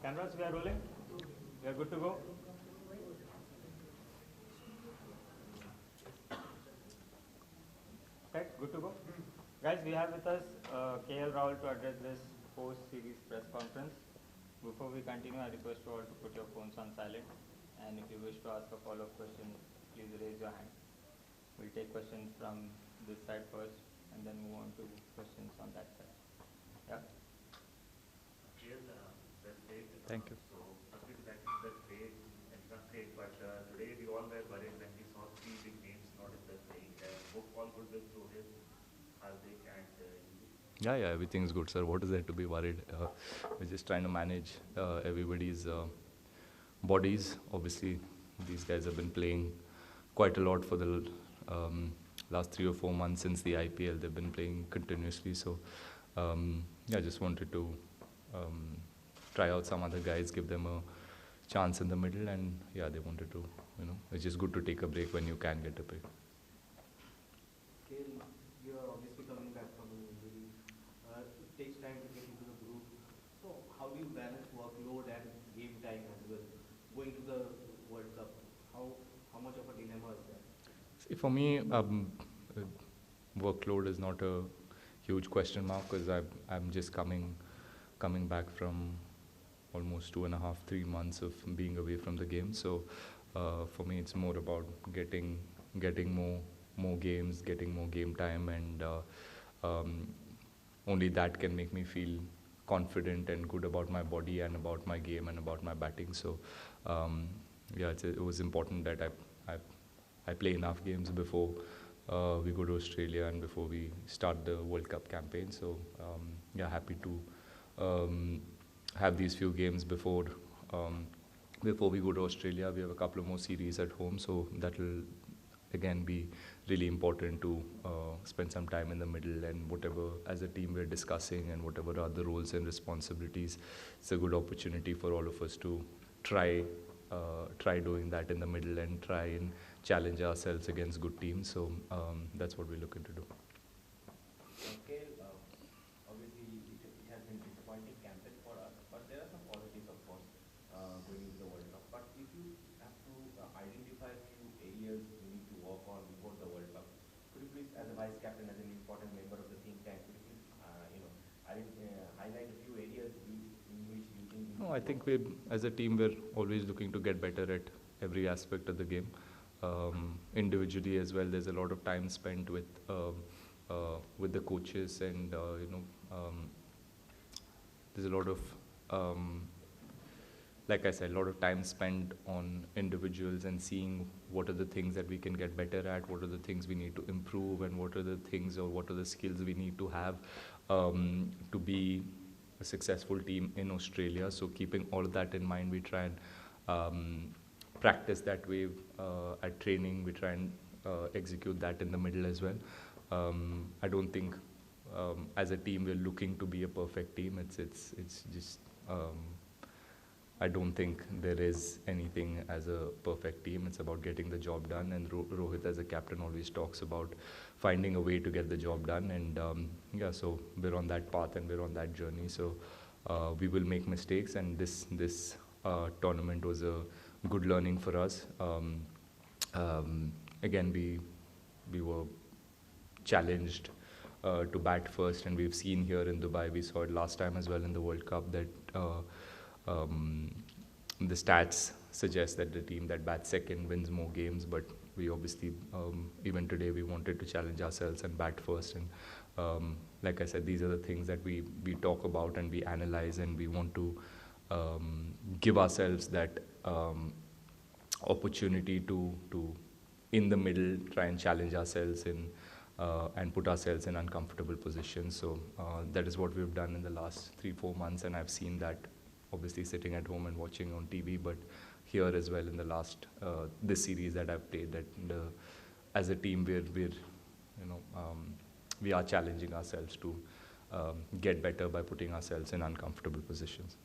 Cameras, we are rolling. We are good to go. Okay, good to go. Guys, we have with us KL Rahul to address this post-series press conference. Before we continue, I request you all to put your phones on silent. And if you wish to ask a follow-up question, please raise your hand. We'll take questions from this side first and then move on to questions on that side. Yeah. Thank you. So, firstly, thank you for the trade and not trade, but today we all were worried when we saw three big names not in the playing. Hope all good with Rohit, Hardik, and you. Yeah, everything's good, sir. What is there to be worried? We're just trying to manage everybody's bodies. Obviously, these guys have been playing quite a lot for the last 3 or 4 months since the IPL. They've been playing continuously. So, I just wanted to try out some other guys, give them a chance in the middle, and they wanted to, it's just good to take a break when you can get a break. You are obviously coming back from an injury. It takes time to get into the groove. So how do you balance workload and game time as well? Going to the World Cup, how much of a dilemma is that? See, for me, workload is not a huge question mark because I'm just coming back from almost 2.5, 3 months of being away from the game. So for me, it's more about getting more games, getting more game time, and only that can make me feel confident and good about my body and about my game and about my batting. So it was important that I play enough games before we go to Australia and before we start the World Cup campaign. So happy to have these few games before we go to Australia. We have a couple of more series at home, so that will again be really important to spend some time in the middle, and whatever as a team we're discussing and whatever other roles and responsibilities, it's a good opportunity for all of us to try doing that in the middle and try and challenge ourselves against good teams. So that's what we're looking to do. Okay, obviously it has been disappointing campaign for us, but there are some positives, of course, going into the World Cup. But if you have to identify a few areas you need to work on before the World Cup, could you please, as a vice captain, as an important member of the think tank, could you please, highlight a few areas in which you think? No, I think as a team, we're always looking to get better at every aspect of the game. Individually as well, there's a lot of time spent with the coaches, and there's a lot of like I said, a lot of time spent on individuals and seeing what are the things that we can get better at, what are the things we need to improve, and what are the things or what are the skills we need to have to be a successful team in Australia. So keeping all of that in mind, we try and practice that way at training. We try and execute that in the middle as well. I don't think as a team we're looking to be a perfect team. It's just I don't think there is anything as a perfect team. It's about getting the job done, and Rohit as a captain always talks about finding a way to get the job done, and so we're on that path and we're on that journey. So we will make mistakes, and this tournament was a good learning for us. Again, we were challenged to bat first, and we've seen here in Dubai, we saw it last time as well in the World Cup, that the stats suggest that the team that bats second wins more games, but we obviously, even today, we wanted to challenge ourselves and bat first. And like I said, these are the things that we talk about and we analyze, and we want to give ourselves that opportunity to in the middle try and challenge ourselves in and put ourselves in uncomfortable positions. So that is what we've done in the last 3-4 months, and I've seen that obviously sitting at home and watching on TV, but here as well in the last this series that I've played, that as a team we are challenging ourselves to get better by putting ourselves in uncomfortable positions.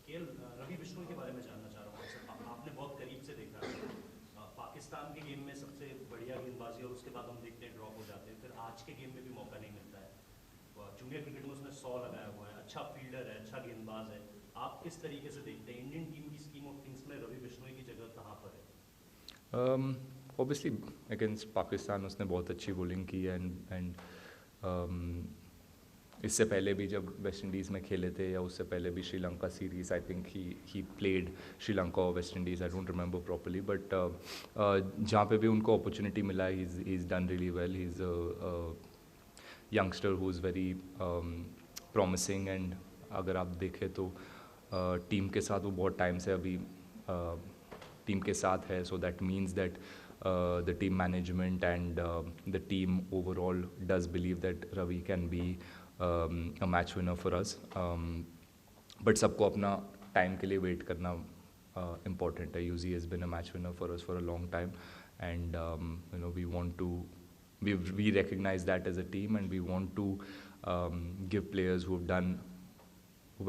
KL Ravi Bishnoi के बारे में जानना चाह रहा हूँ आपसे। आपने बहुत करीब से देखा है पाकिस्तान के गेम में सबसे बढ़िया गेंदबाजी, और उसके बाद हम देखते हैं ड्रॉप हो जाते हैं, फिर आज के गेम में भी मौका नहीं मिलता है। जूनियर क्रिकेट में उसने 100 लगाया हुआ है, अच्छा फील्डर है, अच्छा गेंदबाज है, आप किस तरीके से देखते हैं इंडियन टीम की स्कीम ऑफ थिंग्स में रवि बिश्नोई की जगह कहाँ पर है? ऑब्वियसली अगेंस्ट पाकिस्तान उसने बहुत अच्छी बॉलिंग की एंड इससे पहले भी जब वेस्ट इंडीज़ में खेले थे या उससे पहले भी Sri Lanka series I think he played Sri Lanka और West Indies I don't remember properly but जहाँ पे भी उनको अपॉर्चुनिटी मिला he is done really well he is youngster who is very promising and अगर आप देखें तो टीम के साथ वो बहुत टाइम से अभी टीम के साथ है so that means that the team management and the team overall does believe that Ravi can be a match winner for us. But सबको अपना time के लिए wait करना important है. UZ has been a match winner for us for a long time, and we want to we recognize that as a team, and we want to give players who have done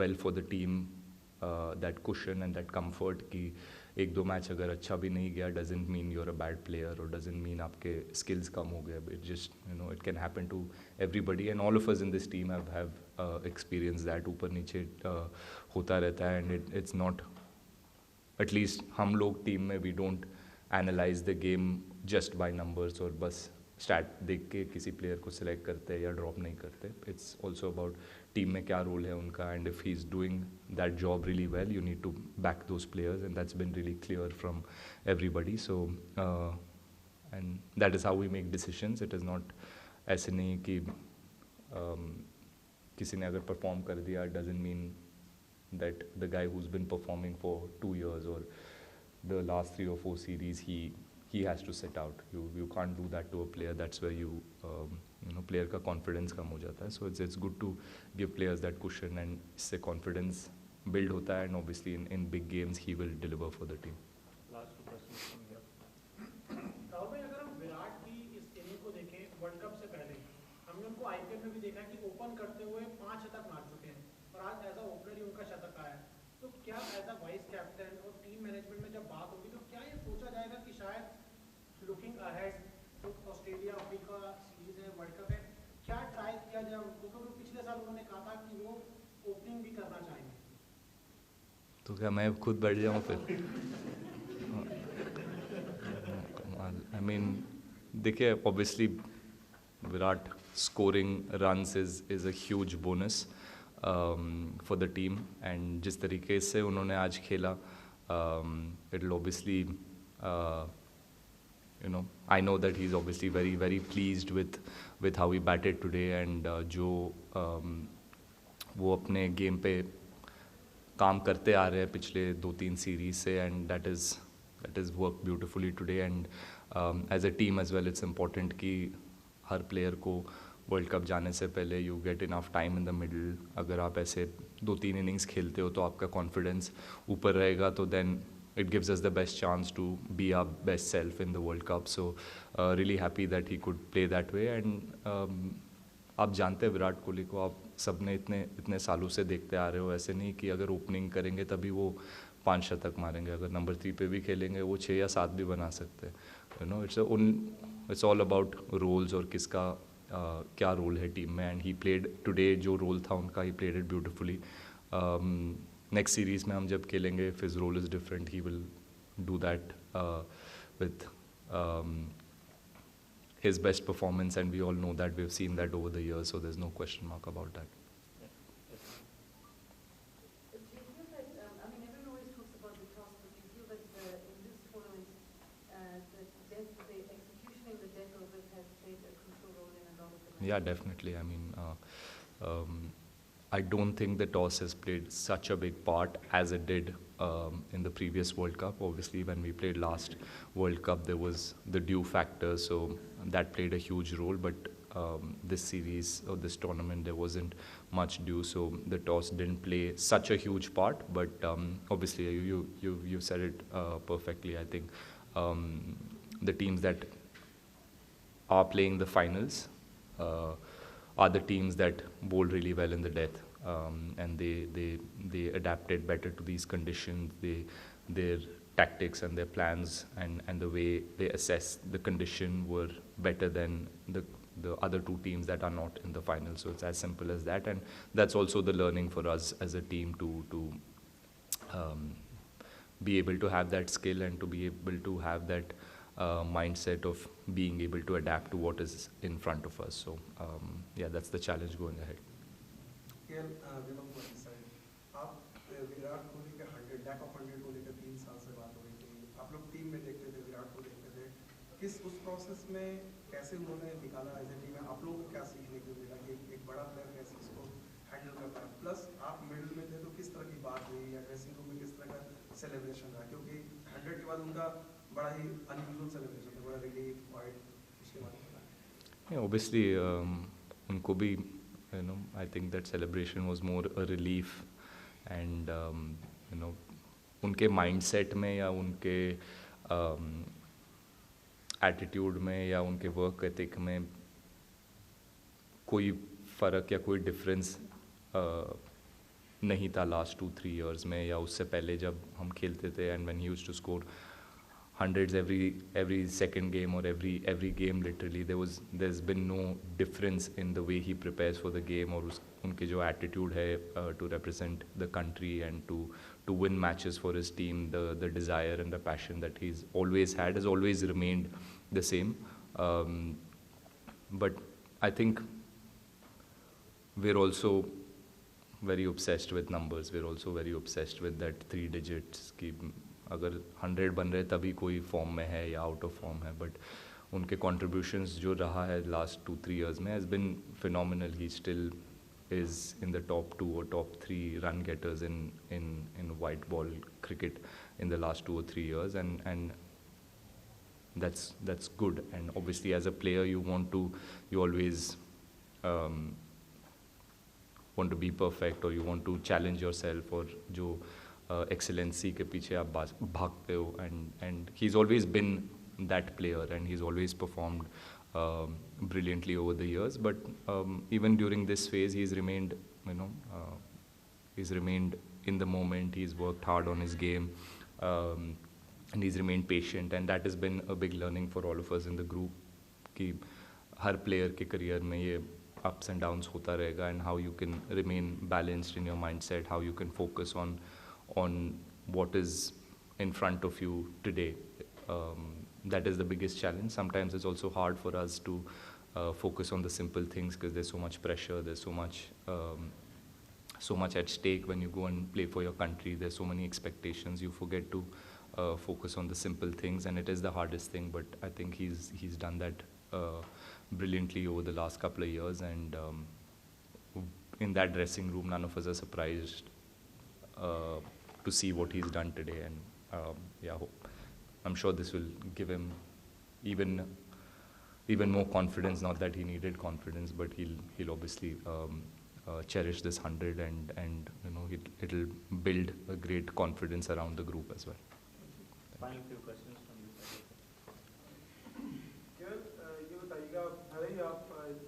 well for the team that cushion and that comfort कि एक दो match अगर अच्छा भी नहीं गया doesn't mean you're a bad player or doesn't mean आपके skills कम हो गए. It just it can happen to everybody and all of us in this team have experienced that. ऊपर नीचे होता रहता है and it's not, at least हम लोग टीम में we don't analyze the game just by numbers और बस स्टैट देख के किसी प्लेयर को सिलेक्ट करते हैं या ड्रॉप नहीं करते. इट्स ऑल्सो अबाउट टीम में क्या रोल है उनका and if he is doing that job really well you need to back those players and that's been really clear from everybody. So and that is how we make decisions. It is not ऐसे नहीं कि किसी ने अगर perform कर दिया doesn't mean that the guy who is been performing for 2 years और the last 3 or 4 series he has to sit out. You can't do that to a player. That's where you player का confidence कम हो जाता है. So it's good to give players that cushion and इससे confidence build होता है and obviously in big games he will deliver for the team. Last 2 questions from here. Rahul भाई, अगर हम विराट की इस इनिंग को देखें वर्ल्ड कप से पहले हमने उनको आईपीएल में भी देखा कि ओपन करते हुए 5 शतक मार चुके हैं और आज एज अ ओपनर ही उनका शतक आया है. तो क्या एज अ वाइस कैप्टन और टीम मैनेजमेंट में जब बात होगी तो क्या ये सोचा जाएगा कि शायद लुकिंग अहेड तो ऑस्ट्रेलिया अफ्रीका सीरीज है वर्ल्ड कप है क्या ट्राई किया जाए उनको, क्योंकि पिछले साल उन्होंने कहा था कि वो ओपनिंग भी करना चाहेंगे. तो क्या मैं खुद बैठ जाऊँ फिर? आई मीन देखिए obviously Virat scoring runs is a huge bonus for the team and जिस तरीके से उन्होंने आज खेला it will obviously I know that he's obviously very very pleased with how he batted today and जो वो अपने गेम पे काम करते आ रहे हैं पिछले 2-3 सीरीज से and that is worked beautifully today and as a team as well it's important कि हर प्लेयर को वर्ल्ड कप जाने से पहले you get enough time in the middle. अगर आप ऐसे 2-3 इनिंग्स खेलते हो तो आपका कॉन्फिडेंस ऊपर रहेगा तो then it gives us the best chance to be our best self in the World Cup. So really happy that he could play that way and आप जानते हैं विराट कोहली को आप सब ने इतने सालों से देखते आ रहे हो. ऐसे नहीं कि अगर ओपनिंग करेंगे तभी वो 5 शतक मारेंगे. अगर नंबर 3 पे भी खेलेंगे वो 6 या 7 भी बना सकते हैं. इट्स ऑल अबाउट रोल्स और किसका क्या रोल है टीम में एंड ही प्लेड टुडे जो रोल था उनका he played it beautifully. Next series में हम जब खेलेंगे if his role is different he will do that with his best performance and we all know that we've seen that over the years so there's no question mark about that. Do you feel that, everyone always talks about the toss, but do you feel that in this tournament the execution in the death of it has played a crucial role in a lot of the matches? Yeah, definitely. I mean I don't think the toss has played such a big part as it did in the previous World Cup. Obviously, when we played last World Cup, there was the dew factor, so that played a huge role. But this series or this tournament, there wasn't much dew, so the toss didn't play such a huge part. But obviously, you said it perfectly. I think the teams that are playing the finals are the teams that bowled really well in the death, and they adapted better to these conditions. Their tactics and their plans and the way they assess the condition were better than the other two teams that are not in the final. So it's as simple as that, and that's also the learning for us as a team to be able to have that skill and to be able to have that mindset of being able to adapt to what is in front of us. So yeah, that's the challenge going ahead. आप विराट कोहली के 100 lack of 100 को लेकर 3 साल से बात हो रही थी, आप लोग टीम में देखते थे, विराट को देखते थे, किस उस प्रोसेस में कैसे उन्होंने निकाला एज ए टीम में, आप लोगों को क्या सीखने को मिला कि एक बड़ा प्लेयर कैसे उसको हैंडल करता है, प्लस आप मिडिल में थे तो किस तरह की बात हुई या ड्रेसिंग रूम में किस तरह का सेलिब्रेशन रहा, क्योंकि 100 के बाद उनका बड़ा ही अनयूजुअल सेलिब्रेशन था, बड़ा रिलीफ वाइड, उसके बाद obviously उनको भी I think that celebration was more a relief, and उनके mindset में या उनके attitude में या उनके work ethic में कोई फ़र्क या कोई difference नहीं था last 2-3 years में, या उससे पहले जब हम खेलते थे, and when he used to score hundreds every second game or every game literally, there's been no difference in the way he prepares for the game, और उनके जो attitude है to represent the country and to win matches for his team, the desire and the passion that he's always had has always remained the same. But I think we're also very obsessed with numbers. We're also very obsessed with that 3 digits की अगर 100 बन रहे तभी कोई form में है या out of form है, बट उनके कॉन्ट्रीब्यूशंस जो रहा है लास्ट 2-3 years में has been phenomenal. He still is in the top 2 or top 3 run getters in white ball cricket in the last 2 or 3 years, and that's good. And obviously as a player you always want to be perfect, or you want to challenge yourself, or जो excellency के पीछे आप भागते हो, and he's always been that player, and he's always performed brilliantly over the years. But even during this phase he's remained in the moment. He's worked hard on his game, and he's remained patient, and that has been a big learning for all of us in the group कि हर player के career में ये ups and downs होता रहेगा, and how you can remain balanced in your mindset, how you can focus on what is in front of you today. That is the biggest challenge. Sometimes it's also hard for us to focus on the simple things because there's so much pressure, there's so much at stake when you go and play for your country. There's so many expectations. You forget to focus on the simple things, and it is the hardest thing. But I think he's done that brilliantly over the last couple of years, and in that dressing room, none of us are surprised to see what he's done today. And I'm sure this will give him even more confidence. Not that he needed confidence, but he'll obviously cherish this 100, and it'll build a great confidence around the group as well. Final few questions from you. ये बताइएगा, भले ही आप आज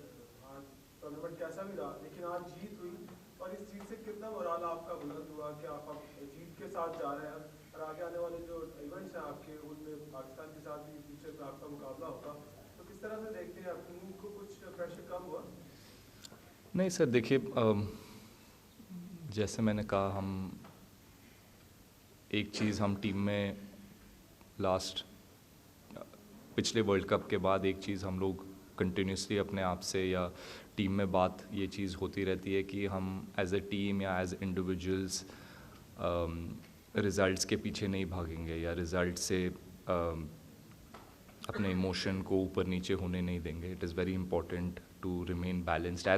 tournament कैसा भी रहा, लेकिन आज जीत हुई, और इस जीत से कितना मोराल आपका बुलंद हुआ कि आप जीत के साथ जा रहे हैं, और आगे आने वाले जो इवेंट्स हैं आपके, उनमें पाकिस्तान के साथ भी फ्यूचर में आपका मुकाबला होगा, तो किस तरह से देखते हैं, आपको कुछ प्रेशर कम हुआ? नहीं सर, देखिए जैसे मैंने कहा, हम एक चीज़ हम टीम में पिछले वर्ल्ड कप के बाद एक चीज़ हम लोग कंटिन्यूसली अपने आप से या टीम में बात ये चीज़ होती रहती है कि हम एज ए टीम या एज इंडिविजुअल्स रिज़ल्ट्स के पीछे नहीं भागेंगे, या रिज़ल्ट से अपने इमोशन को ऊपर नीचे होने नहीं देंगे. It is very important to remain balanced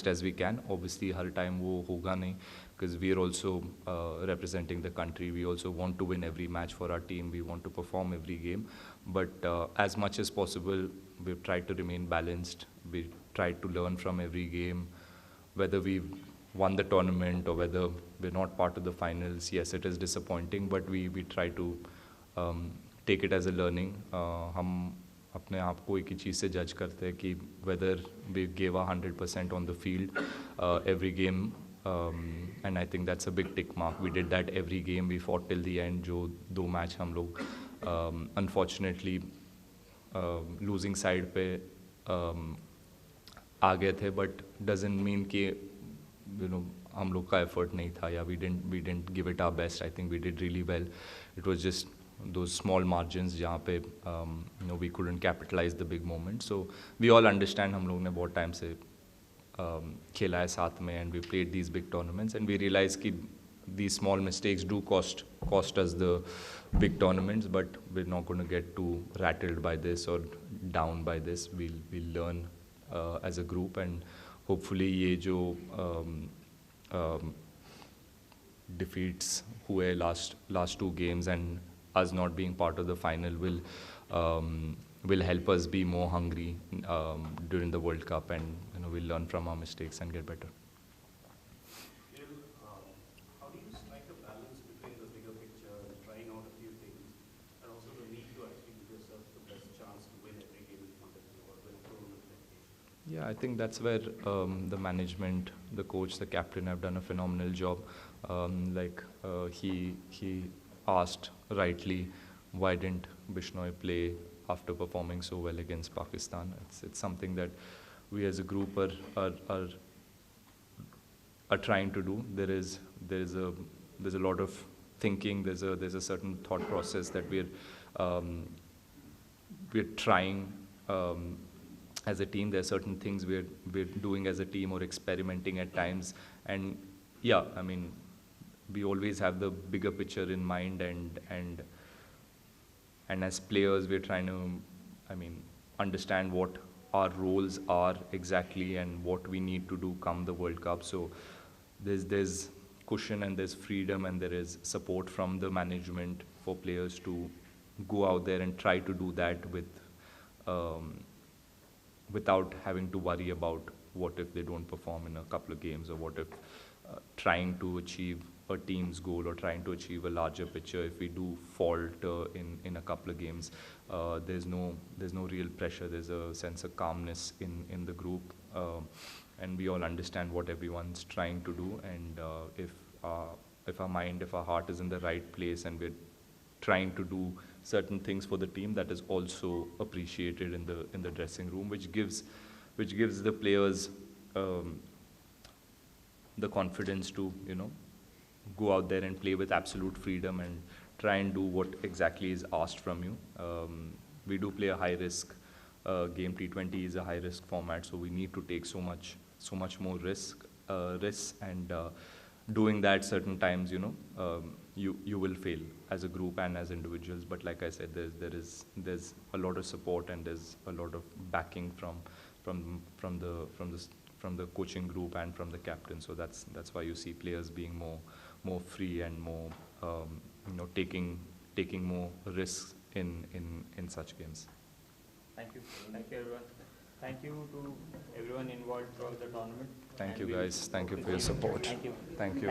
as we can. Obviously her time वो होगा नहीं, because we are also representing the country. We also want to win every match for our team. We want to perform every game, but as much as possible we've tried to remain balanced. We tried to learn from every game, whether we've won the tournament or whether we're not part of the finals. Yes, it is disappointing, but we try to take it as a learning. हम अपने आप को एक ही चीज़ से जज करते हैं कि whether we give 100% on the field every game, and I think that's a big tick mark. We did that every game. We fought till the end. जो 2 मैच हम लोग अनफॉर्चुनेटली लूजिंग साइड पे आ गए थे, but doesn't mean कि हम लोग का effort नहीं था, या we didn't give it our best. I think we did really well. It was just those small margins जहाँ पे we couldn't capitalize the big moment. So we all understand, हम लोग ने बहुत time से खेला है साथ में, and we played these big tournaments, and we realized कि these small mistakes do cost us the big tournaments, but we're not going to get too rattled by this or down by this. We'll learn as a group, and hopefully ये जो defeats हुए last 2 games and us not being part of the final will help us be more hungry during the World Cup, and we'll learn from our mistakes and get better. How do you strike a balance between the bigger picture and trying out a few things, and also the need to actually give yourself the best chance to win every game in front of you or win tournament like this? Yeah, I think that's where the management, the coach, the captain have done a phenomenal job. He asked rightly, why didn't Bishnoi play after performing so well against Pakistan? It's something that we as a group are trying to do. There's a lot of thinking. There's a certain thought process that we're trying as a team. There are certain things we're doing as a team or experimenting at times. And yeah, I mean, we always have the bigger picture in mind, and as players, we're trying to, understand what our roles are exactly and what we need to do come the World Cup. So there's cushion and there's freedom and there is support from the management for players to go out there and try to do that without having to worry about what if they don't perform in a couple of games, or what if trying to achieve a team's goal or trying to achieve a larger picture, if we do falter in a couple of games, there's no real pressure. There's a sense of calmness in the group, and we all understand what everyone's trying to do. And if our mind, if our heart is in the right place, and we're trying to do certain things for the team, that is also appreciated in the dressing room, which gives the players the confidence to go out there and play with absolute freedom and try and do what exactly is asked from you. We do play a high risk game. T20 is a high risk format, so we need to take so much more risks, and doing that certain times, you will fail as a group and as individuals. But like I said, there's a lot of support and there's a lot of backing from the coaching group and from the captain. So that's why you see players being more free and more taking more risks in such games. Thank you everyone. Thank you to everyone involved throughout the tournament. Thank you guys. Thank you for your support. Thank you. Thank you.